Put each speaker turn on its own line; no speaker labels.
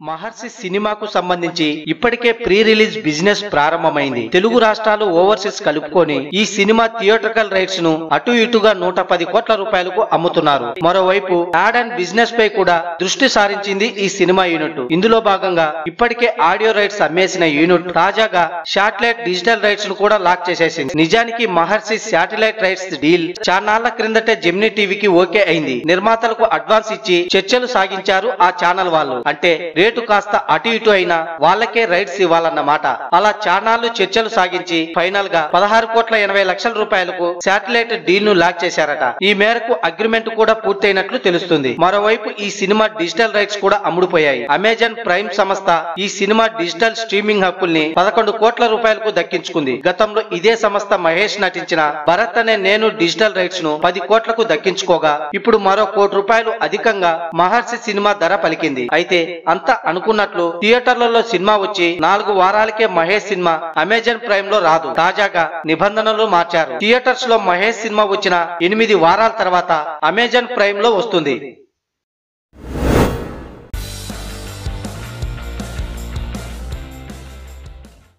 మహర్షి సినిమాకు సంబంధించి ఇప్పటికే ప్రీ రిలీజ్ బిజినెస్ ప్రారంభమైంది. తెలుగు రాష్ట్రాలు ఓవర్సీస్ కలుపుకొని ఈ సినిమా థియేట్రికల్ రైట్స్ ను అటు ఇటుగా 110 కోట్ల రూపాయలకు అమ్ముతున్నారు. మరోవైపు యాడ్ అండ్ బిజినెస్ పై కూడా దృష్టి సారించింది ఈ సినిమా యూనిట్. ఇందులో భాగంగా ఇప్పటికే ఆడియో రైట్స్ అమ్మేసిన యూనిట్ తాజాగా శాటిలైట్ డిజిటల్ రైట్స్ ను కూడా లాక్ చేసేసింది. నిజానికి మహర్షి శాటిలైట్ రైట్స్ డీల్ చాన్నాళ్ల క్రిందటే జెమినీ టీవీకి ఓకే అయింది. నిర్మాతలకు అడ్వాన్స్ ఇచ్చి చర్చలు సాగించారు ఆ ఛానల్ వాళ్ళు. అంటే రేటు కాస్త అటు ఇటు అయినా వాళ్ళకే రైట్స్ ఇవ్వాలన్నమాట. అలా చానాళ్లు చర్చలు సాగించి ఫైనల్ గా 16,80,00,000 రూపాయలకు శాటిలైట్ డీల్ ను లాక్ చేశారట. ఈ మేరకు అగ్రిమెంట్ కూడా పూర్తయినట్లు తెలుస్తుంది. మరోవైపు ఈ సినిమా డిజిటల్ రైట్స్ కూడా అమ్ముడుపోయాయి. అమెజాన్ ప్రైమ్ సంస్థ ఈ సినిమా డిజిటల్ స్ట్రీమింగ్ హక్కుల్ని 11 కోట్ల రూపాయలకు దక్కించుకుంది. గతంలో ఇదే సంస్థ మహేష్ నటించిన భరత్ అనే నేను డిజిటల్ రైట్స్ ను 10 కోట్లకు దక్కించుకోగా ఇప్పుడు మరో ₹1 కోటి అధికంగా మహర్షి సినిమా ధర పలికింది. అయితే అంత అనుకున్నట్లు థియేటర్లలో సినిమా వచ్చి 4 వారాలకే మహేష్ సినిమా అమెజాన్ ప్రైమ్ లో రాదు. తాజాగా నిబంధనలు మార్చారు. థియేటర్స్ లో మహేష్ సినిమా వచ్చిన 8 వారాల తర్వాత అమెజాన్ ప్రైమ్ లో వస్తుంది.